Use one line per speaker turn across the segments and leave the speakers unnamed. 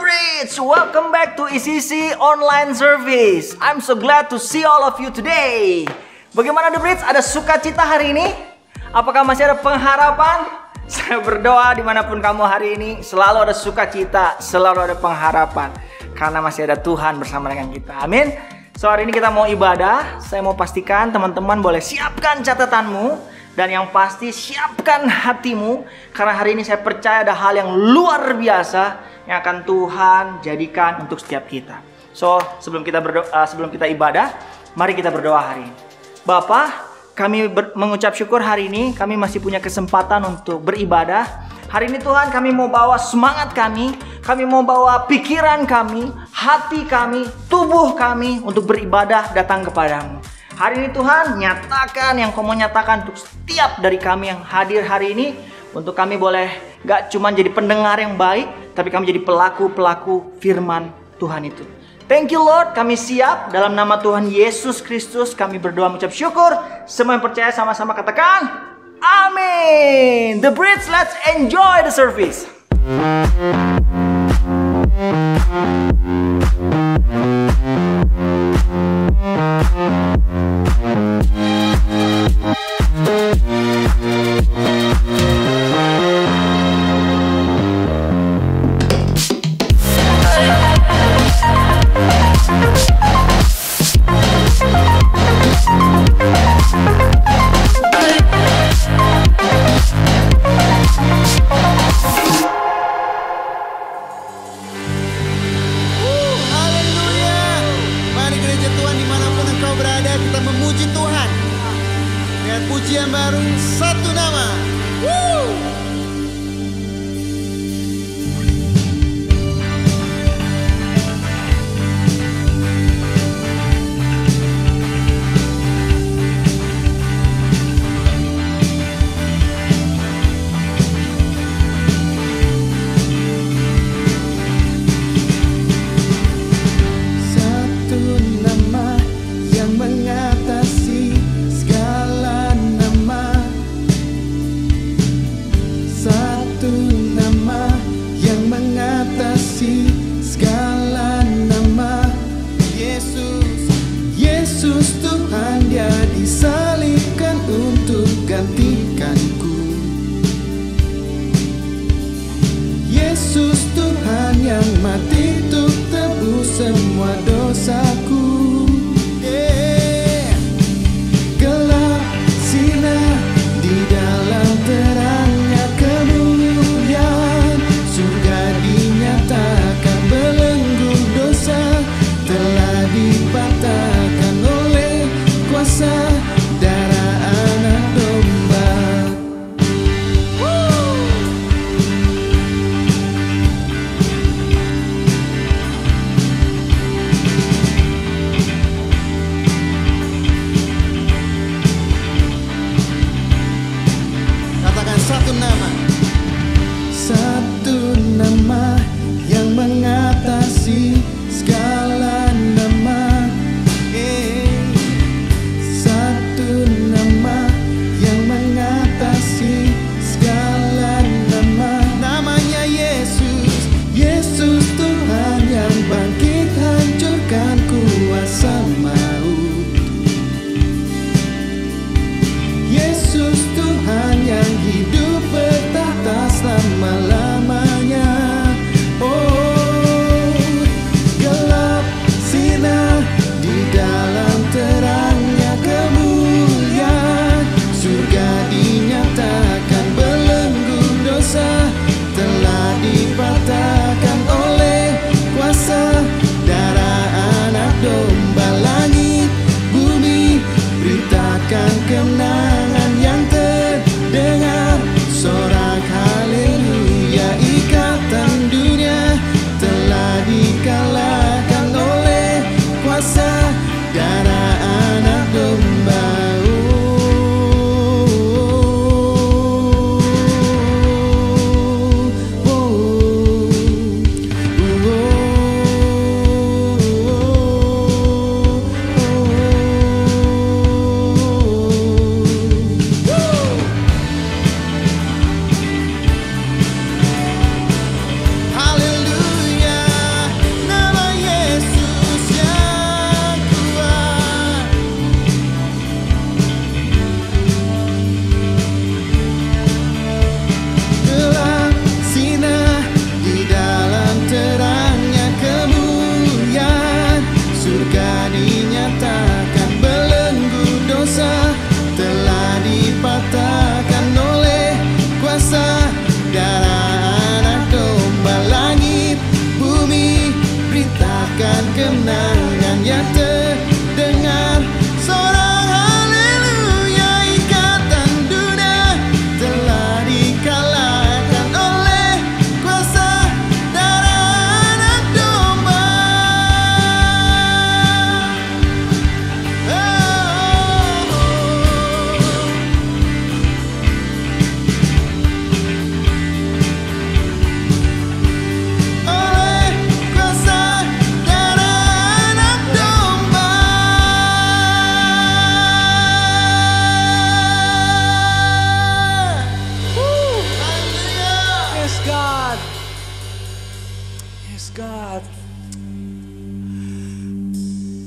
Brits, welcome back to ECC Online Service. I'm so glad to see all of you today. Bagaimana The Brits? Ada sukacita hari ini? Apakah masih ada pengharapan? Saya berdoa dimanapun kamu hari ini selalu ada sukacita, selalu ada pengharapan, karena masih ada Tuhan bersama dengan kita. Amin. So hari ini kita mau ibadah. Saya mau pastikan teman-teman boleh siapkan catatanmu. Dan yang pasti siapkan hatimu, karena hari ini saya percaya ada hal yang luar biasa yang akan Tuhan jadikan untuk setiap kita. So sebelum kita ibadah, mari kita berdoa hari ini. Bapa, kami mengucap syukur hari ini kami masih punya kesempatan untuk beribadah. Hari ini Tuhan, kami mau bawa semangat kami mau bawa pikiran kami, hati kami, tubuh kami untuk beribadah datang kepadamu. Hari ini Tuhan, nyatakan yang Kau mau nyatakan untuk setiap dari kami yang hadir hari ini. Untuk kami boleh gak cuma jadi pendengar yang baik, tapi kami jadi pelaku-pelaku firman Tuhan itu. Thank you Lord, kami siap. Dalam nama Tuhan Yesus Kristus kami berdoa mengucap syukur. Semua yang percaya sama-sama katakan amin. The Brits, let's enjoy the service.
Pujian baru, satu nama. Satu nama yang mengatasi segala nama. Satu nama yang mengatasi segala nama. Yesus, Yesus Tuhan, Dia disalibkan untuk gantikanku. Yesus Tuhan yang mati untuk tebus semua dosaku. Gelap sinar di dalam terangnya kemuliaan. Surga dinyatakan belenggu dosa telah dipatahkan oleh kuasa darah anak domba.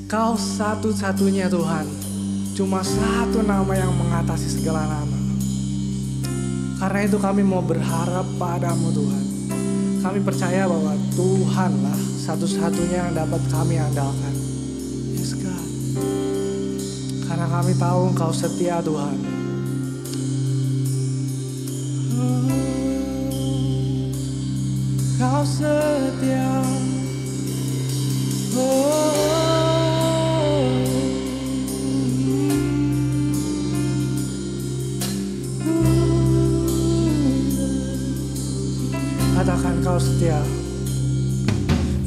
Kau satu-satunya Tuhan. Cuma satu nama yang mengatasi segala nama. Karena itu kami mau berharap padamu Tuhan. Kami percaya bahwa Tuhanlah satu-satunya yang dapat kami andalkan. Yes God. Karena kami tahu Engkau setia Tuhan. Kau setia. Katakan Kau setia.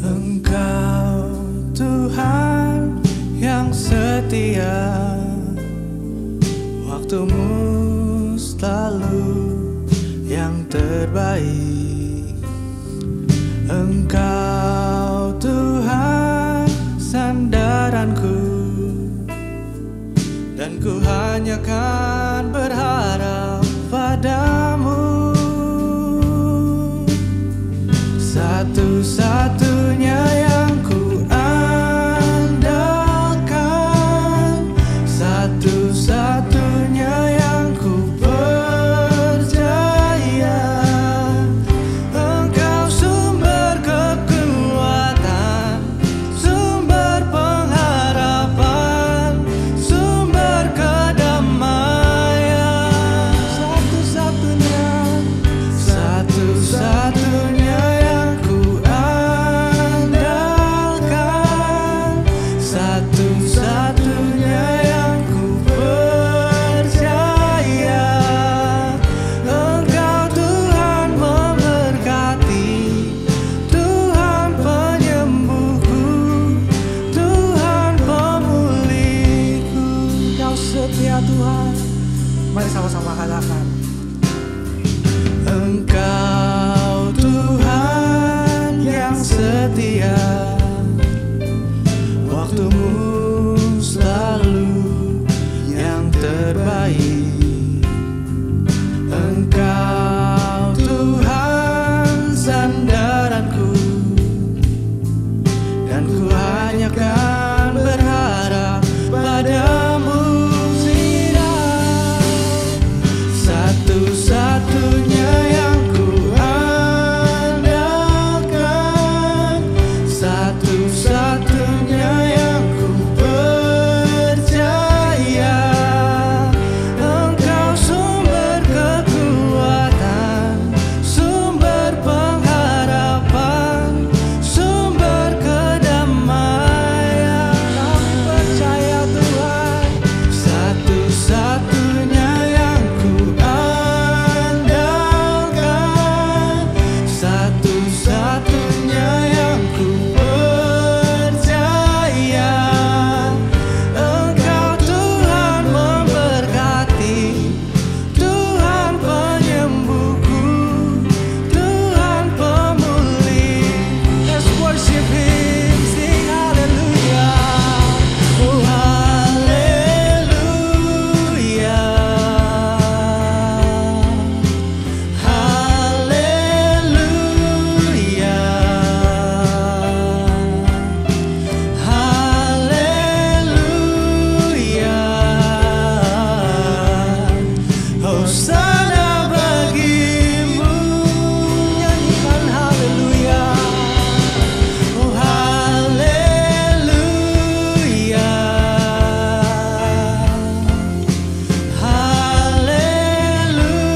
Engkau Tuhan yang setia, waktumu selalu yang terbaik. Engkau Tuhan sandaranku, dan ku hanya kan berharap padamu. Satu-satunya yang ku andalkan, satu-satunya yang ku percaya. Engkau sumber kekuatan, sumber pengharapan, sumber kedamaian. Satu-satunya, satu-satunya yang ku andalkan, satu-satunya yang ku percaya. Engkau Tuhan memberkati, Tuhan penyembuhku, Tuhan pemulihku. Kau setia Tuhan. Mari sama-sama katakan. Engkau Tuhan yang setia, waktumu selalu yang terbaik. Engkau Tuhan sandaranku, dan ku hanya kan berharap padamu. Satu-satunya yang ku andalkan, satu-satunya yang ku percaya. Engkau sumber kekuatan, sumber pengharapan, sumber kedamaian. Kami percaya Tuhan. Satu-satunya yang ku andalkan, satu-satunya yang ku percaya. Engkau Tuhan memberkati, Tuhan penyembuhku, Tuhan pemulih. Let's worship Him, sing hallelujah. Oh hallelujah, hallelujah, hallelujah. Hosana bagimu, nyanyikan haleluya. Oh haleluya, haleluya,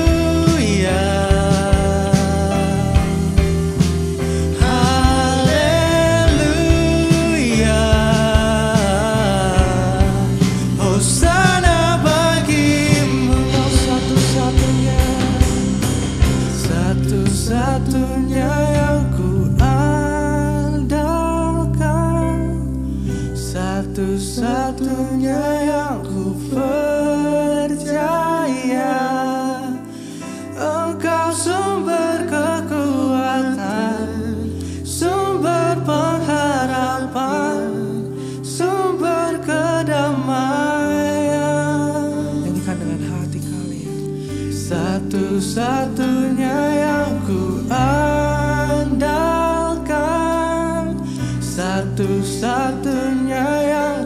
haleluya. Hosana bagimu. Kau satu-satunya, satu-satunya yang ku andalkan, satu-satunya yang ku percaya. Engkau sumber kekuatan, sumber pengharapan, sumber kedamaian. Nyanyikan dengan hati kalian. Satu-satunya yang ku andalkan, satu-satunya yang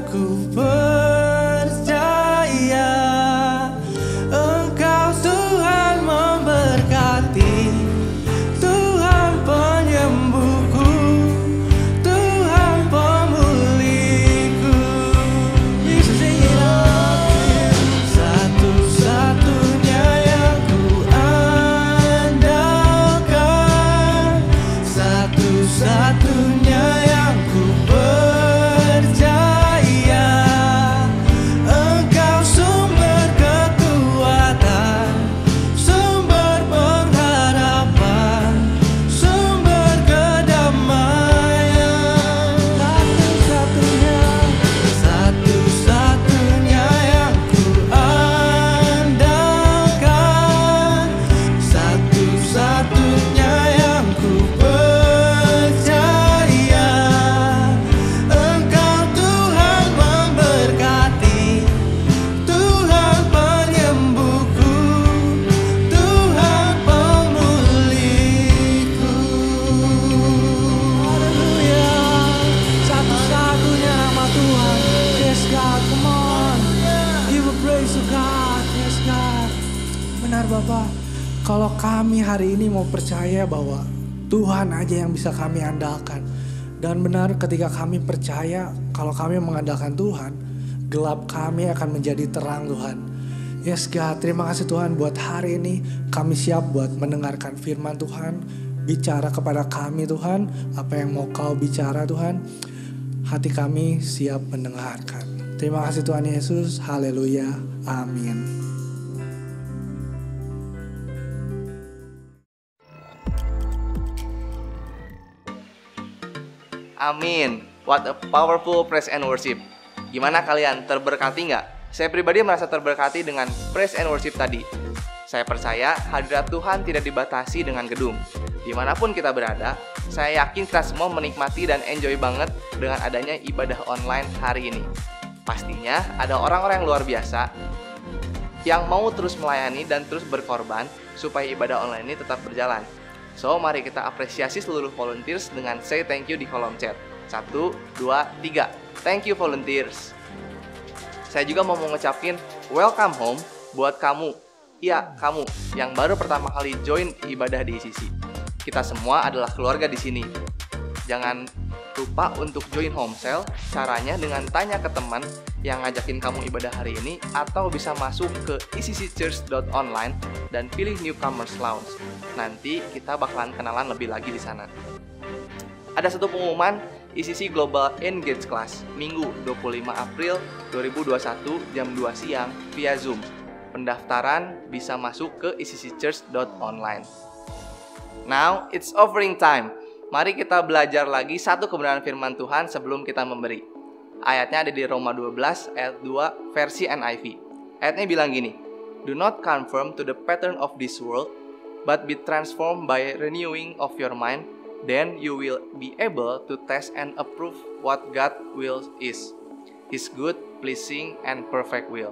benar Bapak. Kalau kami hari ini mau percaya bahwa Tuhan aja yang bisa kami andalkan. Dan benar ketika kami percaya kalau kami mengandalkan Tuhan, gelap kami akan menjadi terang Tuhan. Yes God, terima kasih Tuhan buat hari ini kami siap buat mendengarkan firman Tuhan. Bicara kepada kami Tuhan, apa yang mau Kau bicara Tuhan, hati kami siap mendengarkan. Terima kasih Tuhan Yesus, haleluya, amin.
Amin. What a powerful praise and worship. Gimana kalian, terberkati nggak? Saya pribadi merasa terberkati dengan praise and worship tadi. Saya percaya hadirat Tuhan tidak dibatasi dengan gedung. Dimanapun kita berada, saya yakin kita semua menikmati dan enjoy banget dengan adanya ibadah online hari ini. Pastinya ada orang-orang yang luar biasa yang mau terus melayani dan terus berkorban supaya ibadah online ini tetap berjalan. So, mari kita apresiasi seluruh volunteers dengan say thank you di kolom chat. 1, 2, 3. Thank you volunteers. Saya juga mau ngucapin welcome home buat kamu. Iya, kamu yang baru pertama kali join ibadah di ICC. Kita semua adalah keluarga di sini. Jangan lupa untuk join home cell. Caranya dengan tanya ke teman yang ngajakin kamu ibadah hari ini, atau bisa masuk ke icc.church.online dan pilih newcomers lounge. Nanti kita bakalan kenalan lebih lagi di sana. Ada satu pengumuman ICC Global Engage Class Minggu 25 April 2021 jam 2 siang via Zoom. Pendaftaran bisa masuk ke icc.church.online. Now it's offering time. Mari kita belajar lagi satu kebenaran firman Tuhan sebelum kita memberi. Ayatnya ada di Roma 12 ayat 2 versi NIV. Ayatnya bilang gini, "Do not conform to the pattern of this world, but be transformed by renewing of your mind. Then you will be able to test and approve what God's will is, His good, pleasing, and perfect will."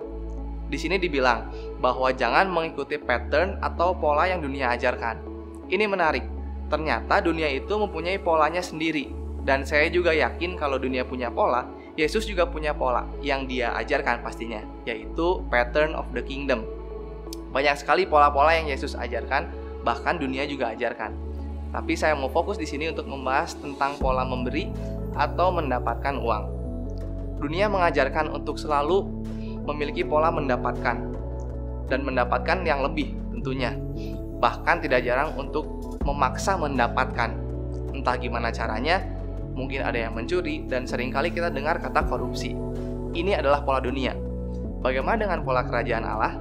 Di sini dibilang bahwa jangan mengikuti pattern atau pola yang dunia ajarkan. Ini menarik. Ternyata dunia itu mempunyai polanya sendiri. Dan saya juga yakin kalau dunia punya pola, Yesus juga punya pola yang Dia ajarkan pastinya, yaitu pattern of the kingdom. Banyak sekali pola-pola yang Yesus ajarkan, bahkan dunia juga ajarkan. Tapi saya mau fokus di sini untuk membahas tentang pola memberi atau mendapatkan uang. Dunia mengajarkan untuk selalu memiliki pola mendapatkan dan mendapatkan yang lebih tentunya. Bahkan tidak jarang untuk memaksa mendapatkan. Entah gimana caranya, mungkin ada yang mencuri dan seringkali kita dengar kata korupsi. Ini adalah pola dunia. Bagaimana dengan pola kerajaan Allah?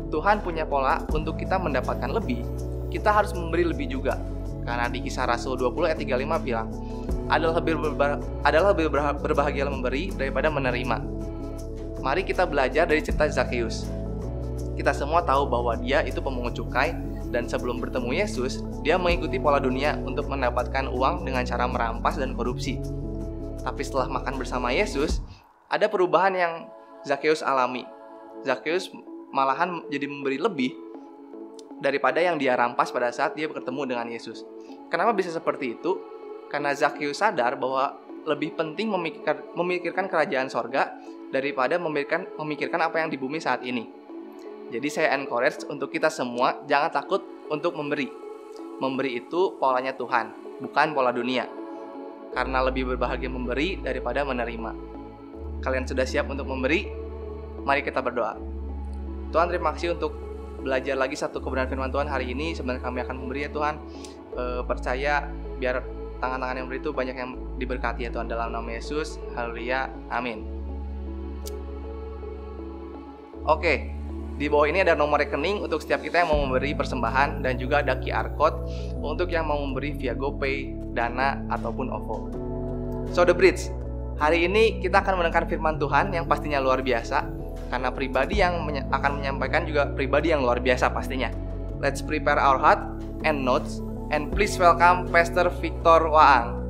Tuhan punya pola untuk kita mendapatkan lebih. Kita harus memberi lebih juga. Karena di Kisah Rasul 20 ayat 35 bilang, adalah lebih berbahagia memberi daripada menerima. Mari kita belajar dari cerita Zakheus. Kita semua tahu bahwa dia itu pemungut cukai, dan sebelum bertemu Yesus, dia mengikuti pola dunia untuk mendapatkan uang dengan cara merampas dan korupsi. Tapi setelah makan bersama Yesus, ada perubahan yang Zakheus alami. Zakheus malahan jadi memberi lebih daripada yang dia rampas pada saat dia bertemu dengan Yesus. Kenapa bisa seperti itu? Karena Zakheus sadar bahwa lebih penting memikirkan kerajaan sorga daripada memikirkan apa yang di bumi saat ini. Jadi saya encourage untuk kita semua jangan takut untuk memberi. Memberi itu polanya Tuhan, bukan pola dunia. Karena lebih berbahagia memberi daripada menerima. Kalian sudah siap untuk memberi? Mari kita berdoa. Tuhan, terima kasih untuk belajar lagi satu kebenaran firman Tuhan hari ini. Sebenarnya kami akan memberi ya Tuhan. Percaya biar tangan-tangan yang memberi itu banyak yang diberkati ya Tuhan, dalam nama Yesus. Haleluya, amin. Oke. Di bawah ini ada nomor rekening untuk setiap kita yang mau memberi persembahan, dan juga ada QR code untuk yang mau memberi via GoPay, Dana, ataupun OVO. So the bridge, hari ini kita akan mendengarkan firman Tuhan yang pastinya luar biasa, karena pribadi yang akan menyampaikan juga pribadi yang luar biasa pastinya. Let's prepare our heart and notes, and please welcome Pastor Victor Waang.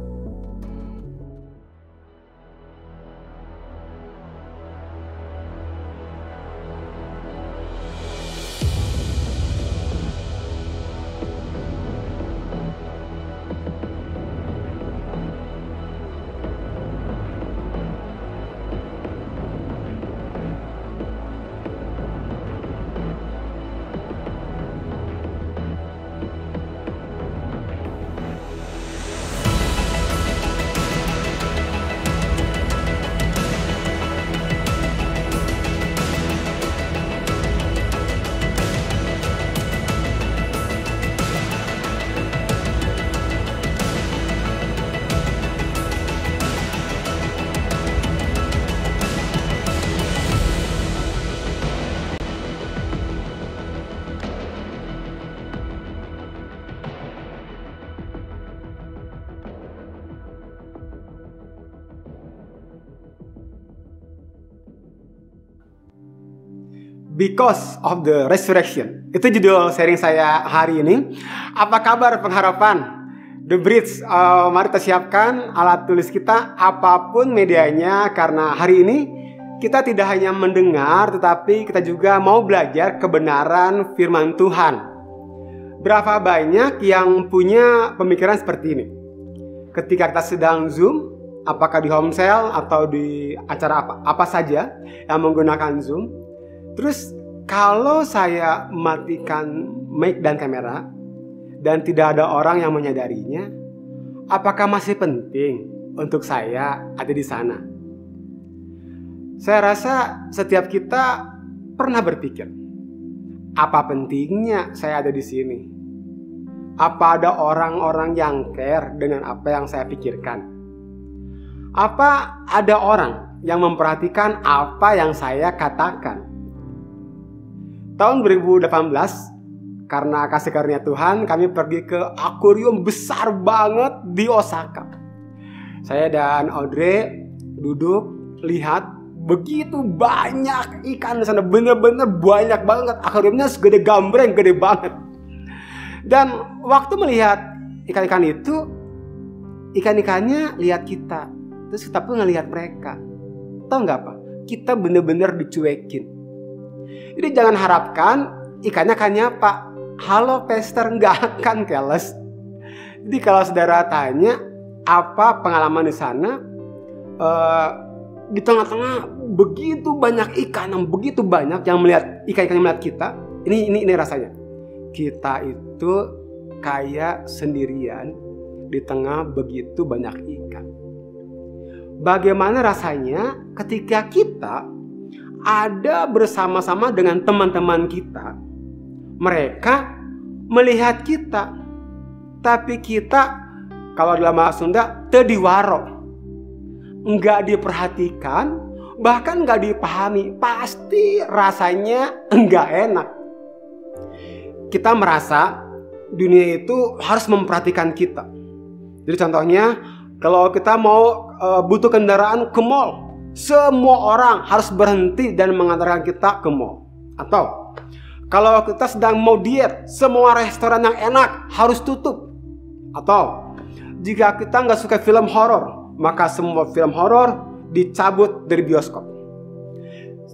Because of the Resurrection. Itu judul sharing saya hari ini. Apa kabar pengharapan? The Bridge, mari kita siapkan alat tulis kita apapun medianya, karena hari ini kita tidak hanya mendengar tetapi kita juga mau belajar kebenaran firman Tuhan. Berapa banyak yang punya pemikiran seperti ini? Ketika kita sedang Zoom, apakah di home cell atau di acara apa saja yang menggunakan Zoom, terus kalau saya matikan mic dan kamera dan tidak ada orang yang menyadarinya, apakah masih penting untuk saya ada di sana? Saya rasa setiap kita pernah berpikir, apa pentingnya saya ada di sini? Apa ada orang-orang yang care dengan apa yang saya pikirkan? Apa ada orang yang memperhatikan apa yang saya katakan? Tahun 2018, karena kasih karunia Tuhan, kami pergi ke akuarium besar banget di Osaka. Saya dan Audrey duduk, lihat begitu banyak ikan di sana. Bener-bener banyak banget. Akuariumnya segede gambreng, gede banget. Dan waktu melihat ikan-ikan itu, ikan-ikannya lihat kita. Terus kita pun ngelihat mereka. Tahu nggak apa? Kita bener-bener dicuekin. Jadi jangan harapkan ikannya akan nyapa. Halo Pastor, nggak akan keles. Jadi kalau saudara tanya apa pengalaman di sana, di tengah-tengah begitu banyak ikan, yang begitu banyak yang melihat ikan-ikan yang melihat kita. Ini rasanya. Kita itu kayak sendirian di tengah begitu banyak ikan. Bagaimana rasanya ketika kita ada bersama-sama dengan teman-teman kita? Mereka melihat kita, tapi kita, kalau dalam bahasa Sunda, tediwaro, enggak diperhatikan, bahkan enggak dipahami. Pasti rasanya enggak enak. Kita merasa dunia itu harus memperhatikan kita. Jadi contohnya, kalau kita mau butuh kendaraan ke mall, semua orang harus berhenti dan mengantarkan kita ke mall. Atau kalau kita sedang mau diet, semua restoran yang enak harus tutup. Atau jika kita nggak suka film horor, maka semua film horor dicabut dari bioskop.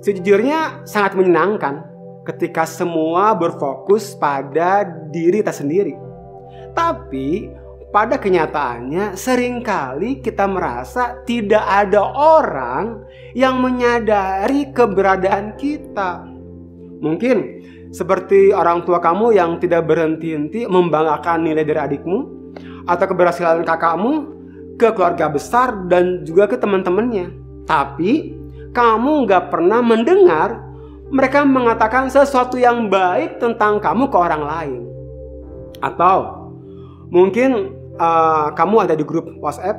Sejujurnya sangat menyenangkan ketika semua berfokus pada diri kita sendiri. Tapi pada kenyataannya seringkali kita merasa tidak ada orang yang menyadari keberadaan kita. Mungkin seperti orang tua kamu yang tidak berhenti-henti membanggakan nilai dari adikmu, atau keberhasilan kakakmu ke keluarga besar dan juga ke teman-temannya. Tapi kamu gak pernah mendengar mereka mengatakan sesuatu yang baik tentang kamu ke orang lain. Atau mungkin kamu ada di grup WhatsApp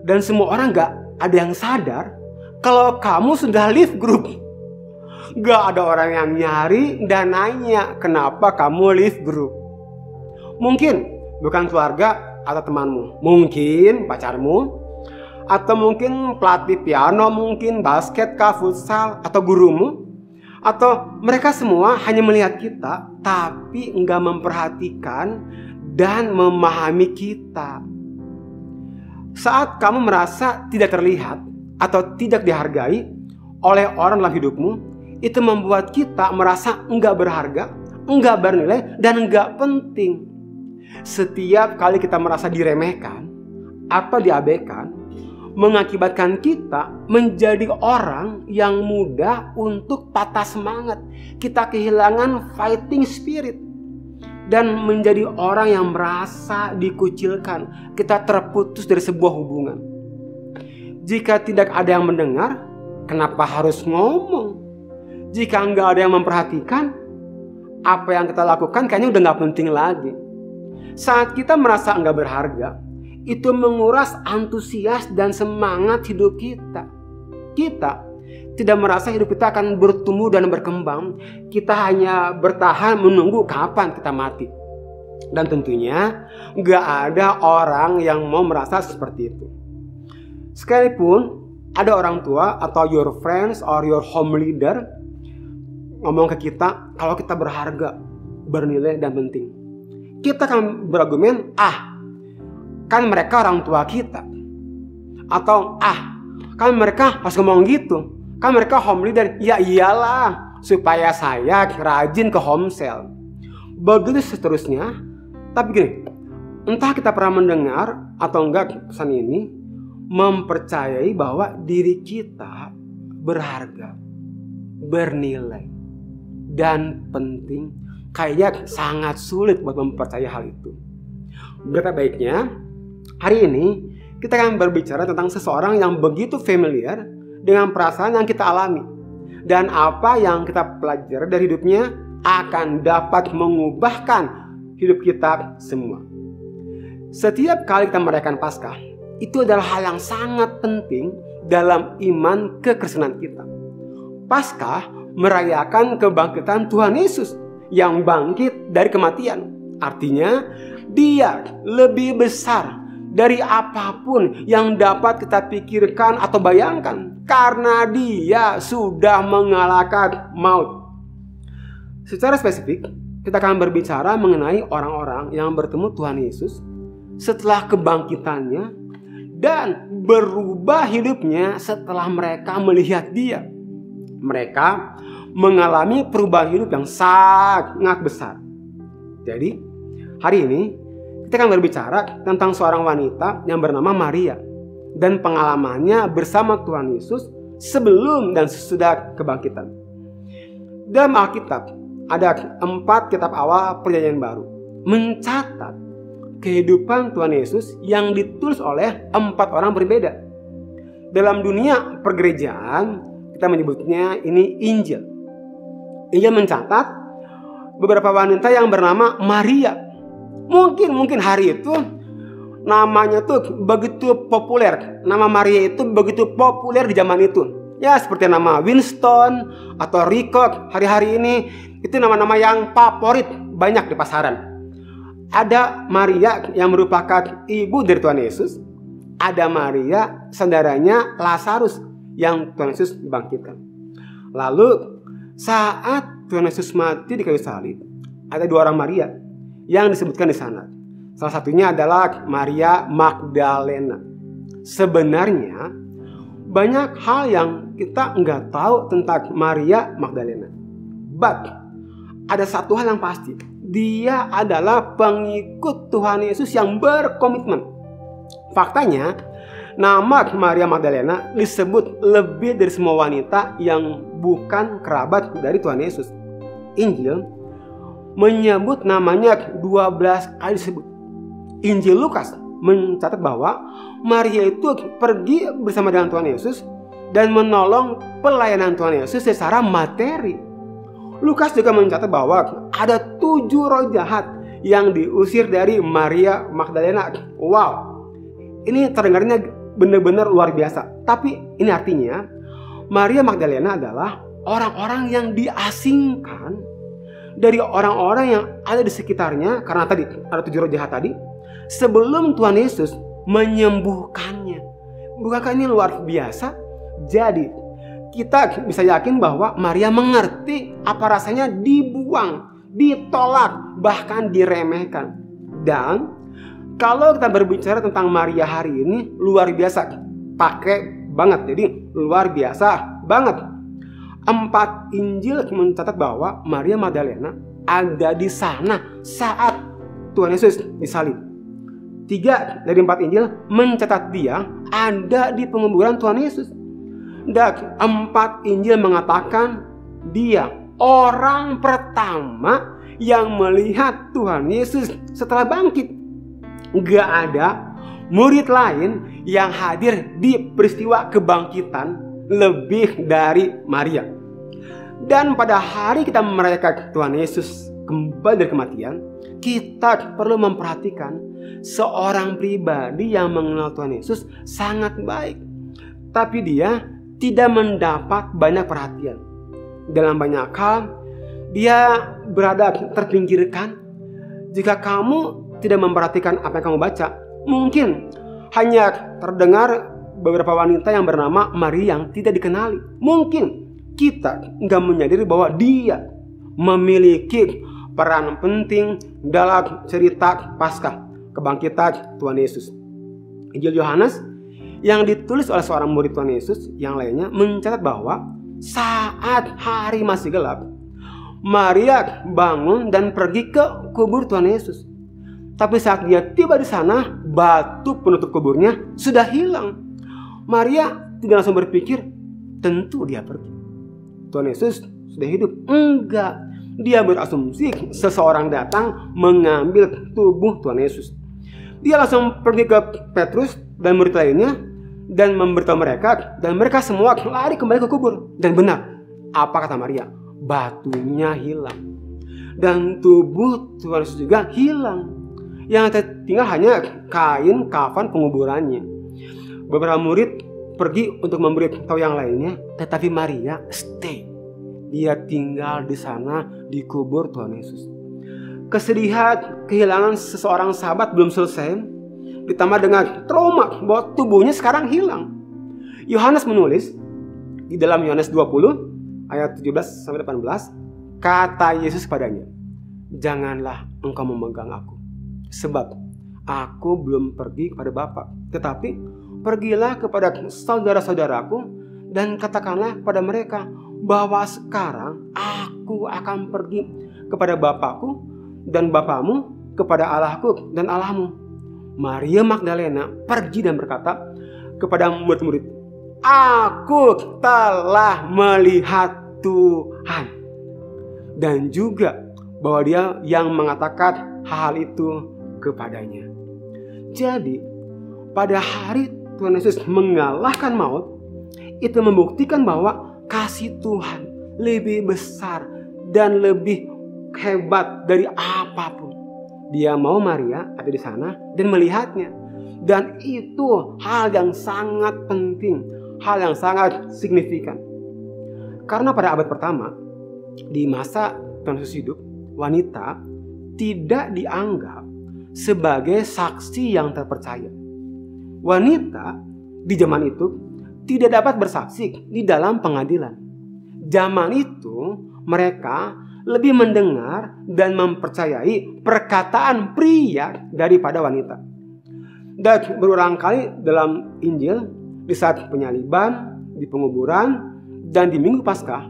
dan semua orang gak ada yang sadar kalau kamu sudah leave grup. Gak ada orang yang nyari dan nanya kenapa kamu leave group. Mungkin bukan keluarga atau temanmu, mungkin pacarmu, atau mungkin pelatih piano, mungkin basket, futsal, atau gurumu. Atau mereka semua hanya melihat kita tapi gak memperhatikan dan memahami kita. Saat kamu merasa tidak terlihat atau tidak dihargai oleh orang dalam hidupmu, itu membuat kita merasa enggak berharga, enggak bernilai, dan enggak penting. Setiap kali kita merasa diremehkan atau diabaikan, mengakibatkan kita menjadi orang yang mudah untuk patah semangat. Kita kehilangan fighting spirit dan menjadi orang yang merasa dikucilkan. Kita terputus dari sebuah hubungan. Jika tidak ada yang mendengar, kenapa harus ngomong? Jika nggak ada yang memperhatikan, apa yang kita lakukan kayaknya udah nggak penting lagi. Saat kita merasa nggak berharga, itu menguras antusias dan semangat hidup kita. Kita tidak merasa hidup kita akan bertumbuh dan berkembang. Kita hanya bertahan menunggu kapan kita mati. Dan tentunya nggak ada orang yang mau merasa seperti itu. Sekalipun ada orang tua atau your friends or your home leader ngomong ke kita kalau kita berharga, bernilai dan penting. Kita akan berargumen, kan mereka orang tua kita. Atau kan mereka harus ngomong gitu. Kan mereka home leader. Ya iyalah, supaya saya rajin ke homesel. Begitu seterusnya. Tapi gini, entah kita pernah mendengar atau enggak pesan ini, mempercayai bahwa diri kita berharga, bernilai, dan penting. Kayaknya sangat sulit buat mempercayai hal itu. Berapa baiknya hari ini kita akan berbicara tentang seseorang yang begitu familiar dengan perasaan yang kita alami. Dan apa yang kita pelajari dari hidupnya akan dapat mengubahkan hidup kita semua. Setiap kali kita merayakan Paskah, itu adalah hal yang sangat penting dalam iman kekristenan kita. Paskah merayakan kebangkitan Tuhan Yesus yang bangkit dari kematian. Artinya, Dia lebih besar dari apapun yang dapat kita pikirkan atau bayangkan, karena Dia sudah mengalahkan maut. Secara spesifik, kita akan berbicara mengenai orang-orang yang bertemu Tuhan Yesus setelah kebangkitannya dan berubah hidupnya setelah mereka melihat Dia. Mereka mengalami perubahan hidup yang sangat besar. Jadi, hari ini kita akan berbicara tentang seorang wanita yang bernama Maria dan pengalamannya bersama Tuhan Yesus sebelum dan sesudah kebangkitan. Dalam Alkitab ada 4 kitab awal Perjanjian Baru mencatat kehidupan Tuhan Yesus yang ditulis oleh 4 orang berbeda. Dalam dunia pergerejaan kita menyebutnya ini Injil. Injil mencatat beberapa wanita yang bernama Maria. Mungkin hari itu namanya tuh begitu populer. Nama Maria itu begitu populer di zaman itu. Ya, seperti nama Winston atau Rico hari-hari ini, itu nama-nama yang favorit banyak di pasaran. Ada Maria yang merupakan ibu dari Tuhan Yesus. Ada Maria, saudaranya Lazarus yang Tuhan Yesus bangkitkan. Lalu saat Tuhan Yesus mati di kayu salib, ada 2 orang Maria yang disebutkan di sana. Salah satunya adalah Maria Magdalena. Sebenarnya banyak hal yang kita nggak tahu tentang Maria Magdalena. But ada satu hal yang pasti, dia adalah pengikut Tuhan Yesus yang berkomitmen. Faktanya, nama Maria Magdalena disebut lebih dari semua wanita yang bukan kerabat dari Tuhan Yesus. Injil menyebut namanya 12 kali disebut. Injil Lukas mencatat bahwa Maria itu pergi bersama dengan Tuhan Yesus dan menolong pelayanan Tuhan Yesus secara materi. Lukas juga mencatat bahwa ada 7 roh jahat yang diusir dari Maria Magdalena. Wow, ini terdengarnya benar-benar luar biasa. Tapi ini artinya Maria Magdalena adalah orang-orang yang diasingkan dari orang-orang yang ada di sekitarnya, karena tadi ada 7 roh jahat tadi, sebelum Tuhan Yesus menyembuhkannya. Bukankah ini luar biasa? Jadi kita bisa yakin bahwa Maria mengerti apa rasanya dibuang, ditolak, bahkan diremehkan. Dan kalau kita berbicara tentang Maria hari ini, luar biasa, pakai banget. Jadi luar biasa banget. 4 Injil mencatat bahwa Maria Magdalena ada di sana saat Tuhan Yesus disalib. 3 dari 4 Injil mencatat dia ada di penguburan Tuhan Yesus. Dan 4 Injil mengatakan dia orang pertama yang melihat Tuhan Yesus setelah bangkit. Gak ada murid lain yang hadir di peristiwa kebangkitan lebih dari Maria. Dan pada hari kita merayakan Tuhan Yesus kembali dari kematian, kita perlu memperhatikan seorang pribadi yang mengenal Tuhan Yesus sangat baik, tapi dia tidak mendapat banyak perhatian. Dalam banyak hal, dia berada terpinggirkan. Jika kamu tidak memperhatikan apa yang kamu baca, mungkin hanya terdengar beberapa wanita yang bernama Maria yang tidak dikenali. Mungkin kita nggak menyadari bahwa dia memiliki peran penting dalam cerita Paskah kebangkitan Tuhan Yesus. Injil Yohanes yang ditulis oleh seorang murid Tuhan Yesus yang lainnya mencatat bahwa saat hari masih gelap, Maria bangun dan pergi ke kubur Tuhan Yesus. Tapi saat dia tiba di sana, batu penutup kuburnya sudah hilang. Maria tidak langsung berpikir, tentu dia pergi. Tuhan Yesus sudah hidup. Enggak. Dia berasumsi seseorang datang mengambil tubuh Tuhan Yesus. Dia langsung pergi ke Petrus dan murid lainnya dan memberitahu mereka, dan mereka semua lari kembali ke kubur. Dan benar, apa kata Maria? Batunya hilang dan tubuh Tuhan Yesus juga hilang. Yang tinggal hanya kain kafan penguburannya. Beberapa murid pergi untuk memberitahu yang lainnya, tetapi Maria stay. Dia tinggal di sana di kubur Tuhan Yesus. Kesedihan kehilangan seseorang sahabat belum selesai, ditambah dengan trauma bahwa tubuhnya sekarang hilang. Yohanes menulis di dalam Yohanes 20 ayat 17 sampai 18, kata Yesus kepadanya, janganlah engkau memegang aku, sebab aku belum pergi kepada Bapa, tetapi pergilah kepada saudara-saudaraku dan katakanlah pada mereka bahwa sekarang aku akan pergi kepada Bapakku dan Bapamu, kepada Allahku dan Allahmu. Maria Magdalena pergi dan berkata kepada murid-murid, aku telah melihat Tuhan. Dan juga bahwa dia yang mengatakan hal itu kepadanya. Jadi pada hari Tuhan Yesus mengalahkan maut, itu membuktikan bahwa kasih Tuhan lebih besar dan lebih hebat dari apapun. Dia mau Maria ada di sana dan melihatnya. Dan itu hal yang sangat penting, hal yang sangat signifikan. Karena pada abad pertama, di masa Tuhan Yesus hidup, wanita tidak dianggap sebagai saksi yang terpercaya. Wanita di zaman itu tidak dapat bersaksi di dalam pengadilan. Zaman itu mereka lebih mendengar dan mempercayai perkataan pria daripada wanita. Dan berulang kali dalam Injil, di saat penyaliban, di penguburan, dan di Minggu Paskah,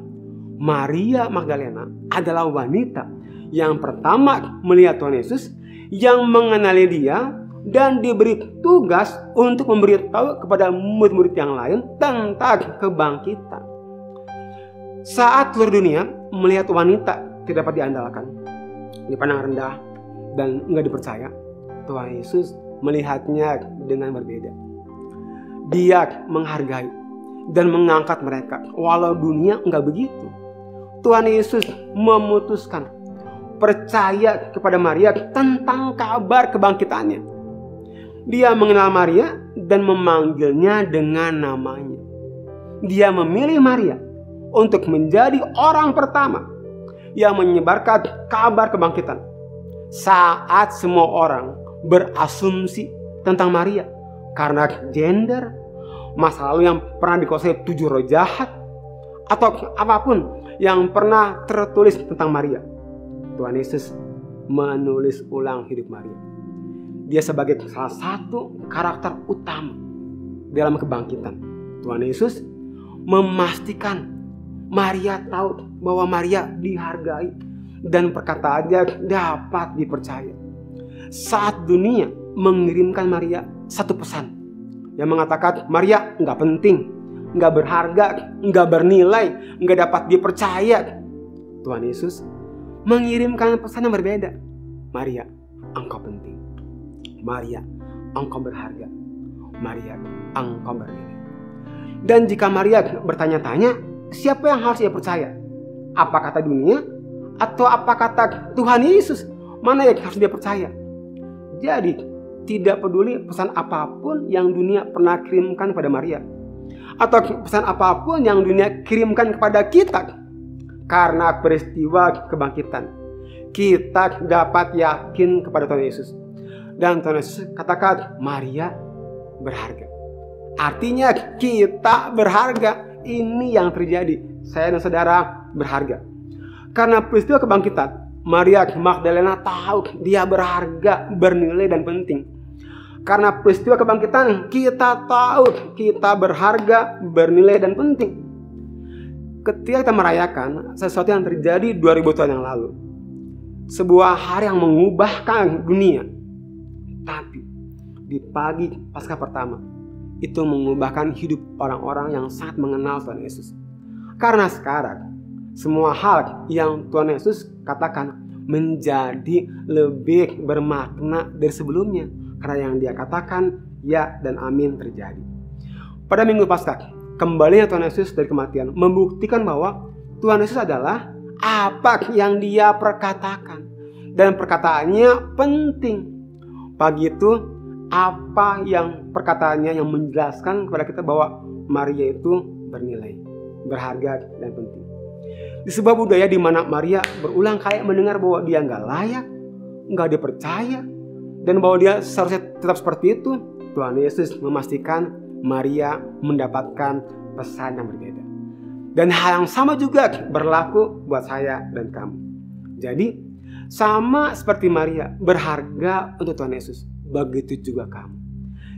Maria Magdalena adalah wanita yang pertama melihat Tuhan Yesus, yang mengenali dia, dan diberi tugas untuk memberitahu kepada murid-murid yang lain tentang kebangkitan. Saat seluruh dunia melihat wanita tidak dapat diandalkan, dipandang rendah dan enggak dipercaya, Tuhan Yesus melihatnya dengan berbeda. Dia menghargai dan mengangkat mereka walau dunia enggak begitu. Tuhan Yesus memutuskan percaya kepada Maria tentang kabar kebangkitannya. Dia mengenal Maria dan memanggilnya dengan namanya. Dia memilih Maria untuk menjadi orang pertama yang menyebarkan kabar kebangkitan. Saat semua orang berasumsi tentang Maria karena gender, masa lalu yang pernah dikuasai 7 roh jahat, atau apapun yang pernah tertulis tentang Maria, Tuhan Yesus menulis ulang hidup Maria. Dia sebagai salah satu karakter utama dalam kebangkitan. Tuhan Yesus memastikan Maria tahu bahwa Maria dihargai dan perkataannya dapat dipercaya. Saat dunia mengirimkan Maria satu pesan yang mengatakan Maria nggak penting, nggak berharga, nggak bernilai, nggak dapat dipercaya, Tuhan Yesus mengirimkan pesan yang berbeda. Maria, engkau penting. Maria, engkau berharga. Maria, engkau bernilai. Dan jika Maria bertanya-tanya, siapa yang harus ia percaya? Apa kata dunia? Atau apa kata Tuhan Yesus? Mana yang harus dia percaya? Jadi, tidak peduli pesan apapun yang dunia pernah kirimkan kepada Maria, atau pesan apapun yang dunia kirimkan kepada kita, karena peristiwa kebangkitan, kita dapat yakin kepada Tuhan Yesus. Dan Tuhan Yesus katakan, Maria berharga. Artinya kita berharga. Ini yang terjadi. saya dan saudara berharga. Karena peristiwa kebangkitan, Maria Magdalena tahu dia berharga, bernilai dan penting. Karena peristiwa kebangkitan, kita tahu kita berharga, bernilai dan penting. Ketika kita merayakan sesuatu yang terjadi 2000 tahun yang lalu, sebuah hari yang mengubahkan dunia, tapi di pagi Paskah pertama itu mengubahkan hidup orang-orang yang sangat mengenal Tuhan Yesus. Karena sekarang semua hal yang Tuhan Yesus katakan menjadi lebih bermakna dari sebelumnya, karena yang dia katakan ya dan amin terjadi. Pada minggu Paskah, kembalinya Tuhan Yesus dari kematian membuktikan bahwa Tuhan Yesus adalah apa yang dia perkatakan, dan perkataannya penting. Pagi itu apa yang perkataannya yang menjelaskan kepada kita bahwa Maria itu bernilai, berharga dan penting. Di sebuah budaya di mana Maria berulang kali mendengar bahwa dia nggak layak, nggak dipercaya, dan bahwa dia seharusnya tetap seperti itu, Tuhan Yesus memastikan Maria mendapatkan pesan yang berbeda. Dan hal yang sama juga berlaku buat saya dan kamu. Jadi sama seperti Maria berharga untuk Tuhan Yesus, begitu juga kamu.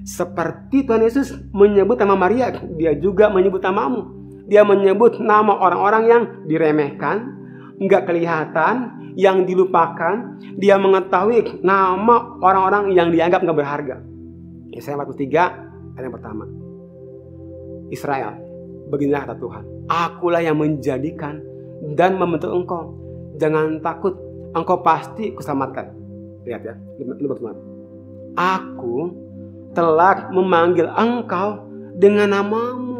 Seperti Tuhan Yesus menyebut nama Maria, dia juga menyebut namamu. Dia menyebut nama orang-orang yang diremehkan, nggak kelihatan, yang dilupakan. Dia mengetahui nama orang-orang yang dianggap nggak berharga. Yesaya 43 ayat yang pertama. Israel, beginilah kata Tuhan, akulah yang menjadikan dan membentuk engkau. Jangan takut, engkau pasti kuselamatkan. Lihat ya, ini teman-teman. Aku telah memanggil engkau dengan namamu.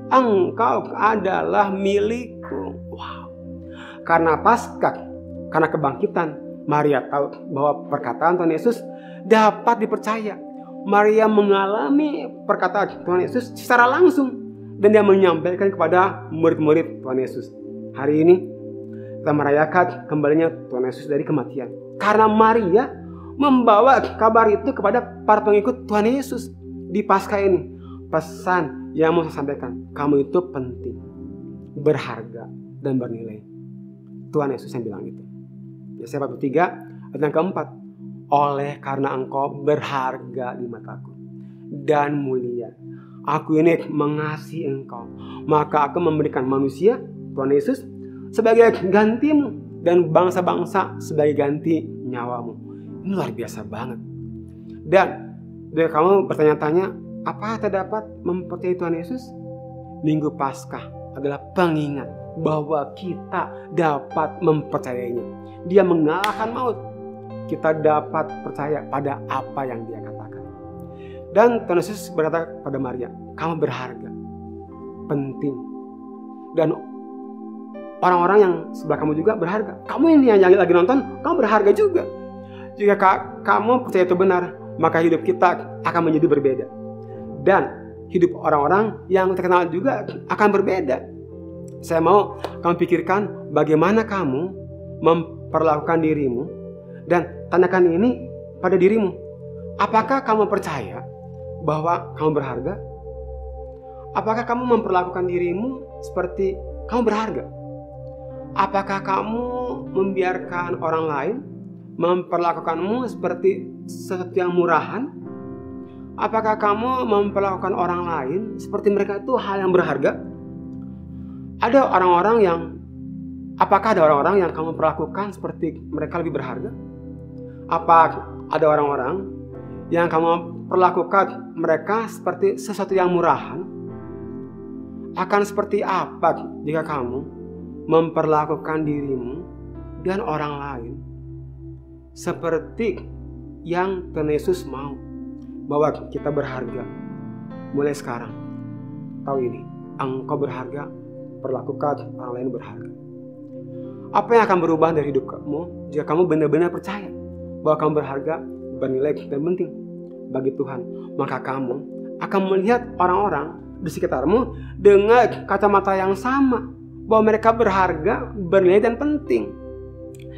Engkau adalah milikku. Wow. Karena Paskah, karena kebangkitan, Maria tahu bahwa perkataan Tuhan Yesus dapat dipercaya. Maria mengalami perkataan Tuhan Yesus secara langsung, dan dia menyampaikan kepada murid-murid Tuhan Yesus. Hari ini kita merayakan kembalinya Tuhan Yesus dari kematian. Karena Maria membawa kabar itu kepada para pengikut Tuhan Yesus di Paskah ini. Pesan yang mau saya sampaikan, kamu itu penting, berharga dan bernilai. Tuhan Yesus yang bilang itu. Yesaya 43 ayat yang keempat. Oleh karena engkau berharga di mataku dan mulia, aku ini mengasihi engkau, maka aku memberikan manusia, Tuhan Yesus, sebagai gantimu, dan bangsa-bangsa sebagai ganti nyawamu. Ini luar biasa banget. Dan dari kamu bertanya-tanya, apa terdapat mempercayai Tuhan Yesus? Minggu Paskah adalah pengingat bahwa kita dapat mempercayainya. Dia mengalahkan maut. Kita dapat percaya pada apa yang dia katakan. Dan Tuhan Yesus berkata pada Maria, kamu berharga, penting. Dan orang-orang yang sebelah kamu juga berharga. Kamu ini yang lagi nonton, kamu berharga juga. Jika kamu percaya itu benar, maka hidup kita akan menjadi berbeda. Dan hidup orang-orang yang terkenal juga akan berbeda. Saya mau kamu pikirkan bagaimana kamu memperlakukan dirimu, dan tanyakan ini pada dirimu. Apakah kamu percaya bahwa kamu berharga? Apakah kamu memperlakukan dirimu seperti kamu berharga? Apakah kamu membiarkan orang lain memperlakukanmu seperti sesuatu yang murahan? Apakah kamu memperlakukan orang lain seperti mereka itu hal yang berharga? Apakah ada orang-orang yang kamu perlakukan seperti mereka lebih berharga? Apa ada orang-orang yang kamu perlakukan mereka seperti sesuatu yang murahan? Akan seperti apa jika kamu memperlakukan dirimu dan orang lain seperti yang Tuhan Yesus mau, bahwa kita berharga? Mulai sekarang, tahu ini, engkau berharga, perlakukan orang lain berharga. Apa yang akan berubah dari hidup kamu jika kamu benar-benar percaya bahwa kamu berharga, bernilai dan penting bagi Tuhan? Maka kamu akan melihat orang-orang di sekitarmu dengan kacamata yang sama, bahwa mereka berharga, bernilai dan penting.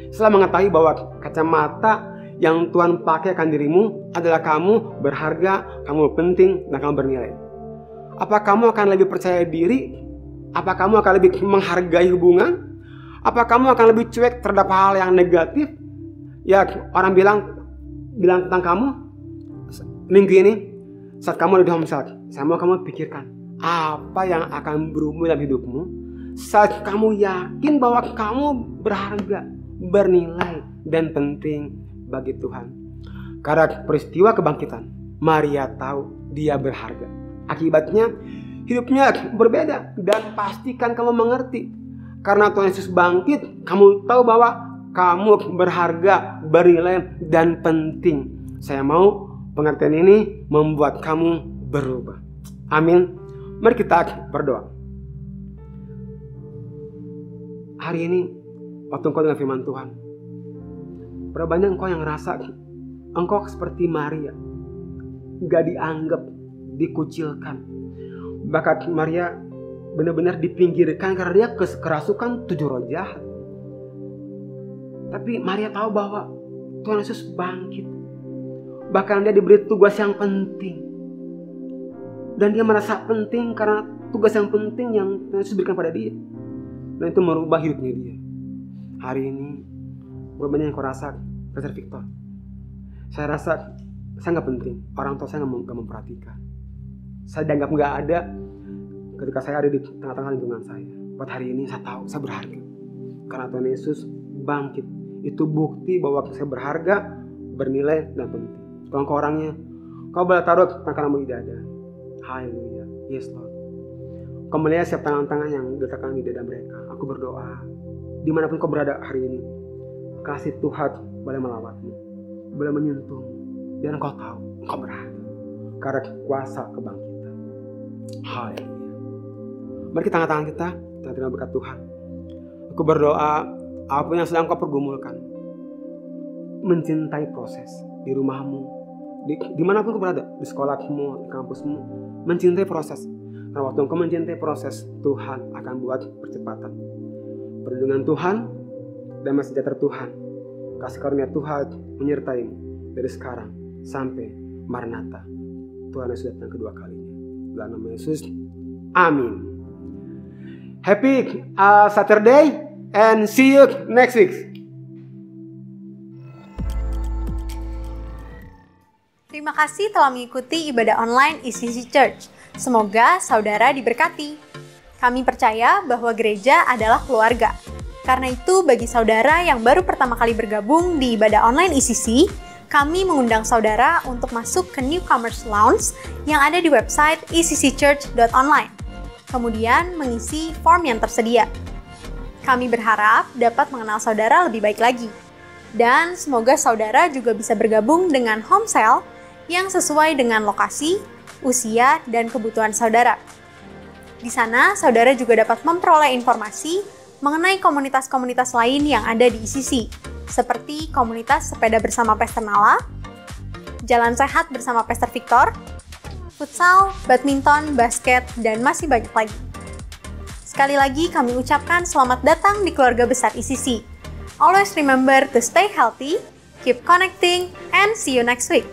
Setelah mengetahui bahwa kacamata yang Tuhan pakai akan dirimu adalah kamu berharga, kamu penting, dan kamu bernilai, apa kamu akan lebih percaya diri Apa kamu akan lebih menghargai hubungan? Apa kamu akan lebih cuek terhadap hal yang negatif? Ya, orang bilang tentang kamu minggu ini saat kamu ada di homestay, saya mau kamu pikirkan apa yang akan berubah dalam hidupmu saat kamu yakin bahwa kamu berharga, bernilai, dan penting bagi Tuhan. Karena peristiwa kebangkitan, Maria tahu dia berharga. Akibatnya hidupnya berbeda, dan pastikan kamu mengerti. Karena Tuhan Yesus bangkit, kamu tahu bahwa kamu berharga, bernilai, dan penting. Saya mau pengertian ini membuat kamu berubah. Amin. Mari kita berdoa. Hari ini, waktu engkau dengan firman Tuhan, berapa banyak engkau yang ngerasa engkau seperti Maria, gak dianggap, dikucilkan. Bahkan Maria benar-benar dipinggirkan karena dia kerasukan 7 roh jahat. Tapi Maria tahu bahwa Tuhan Yesus bangkit. Bahkan dia diberi tugas yang penting. Dan dia merasa penting karena tugas yang penting yang Tuhan Yesus berikan pada dia. Dan itu merubah hidupnya dia. Hari ini, berapa banyak yang kau rasa, Pastor Victor? Saya rasa saya gak penting. Orang tua saya gak memperhatikan. Saya dianggap gak ada ketika saya ada di tengah-tengah lingkungan saya. Buat hari ini saya tahu saya berharga. Karena Tuhan Yesus bangkit. Itu bukti bahwa saya berharga, bernilai, dan penting. Kalau kau orangnya, kau boleh taruh tanganmu di dada. Haleluya. Yes Lord. Kau melihat setiap tangan-tangan yang diletakkan di dada mereka. Aku berdoa, dimanapun kau berada hari ini, kasih Tuhan boleh melawatmu, boleh menyentuhmu, dan kau tahu kau berharga karena kuasa kebangkitan. Haleluya. Mari kita angkat tangan kita terima berkat Tuhan. Aku berdoa, apa yang sedang kau pergumulkan, mencintai proses di rumahmu, dimanapun kau berada, di sekolahmu, di kampusmu, mencintai proses. Karena waktu engkau mencintai proses, Tuhan akan buat percepatan. Perlindungan Tuhan, damai sejahtera Tuhan, kasih karunia Tuhan menyertaimu dari sekarang sampai Maranatha. Tuhan Yesus datang kedua kalinya. Dalam nama Yesus, amin. Happy Saturday and see you next week.
Terima kasih telah mengikuti ibadah online ECC Church. Semoga saudara diberkati. Kami percaya bahwa gereja adalah keluarga. Karena itu, bagi saudara yang baru pertama kali bergabung di ibadah online ECC, kami mengundang saudara untuk masuk ke Newcomers Lounge yang ada di website eccchurch.online. Kemudian mengisi form yang tersedia. Kami berharap dapat mengenal saudara lebih baik lagi. Dan semoga saudara juga bisa bergabung dengan home cell yang sesuai dengan lokasi, usia, dan kebutuhan saudara. Di sana, saudara juga dapat memperoleh informasi mengenai komunitas-komunitas lain yang ada di ECC, seperti komunitas sepeda bersama Pastor Nala, jalan sehat bersama Pastor Victor, futsal, badminton, basket, dan masih banyak lagi. Sekali lagi kami ucapkan selamat datang di keluarga besar ECC. Always remember to stay healthy, keep connecting, and see you next week.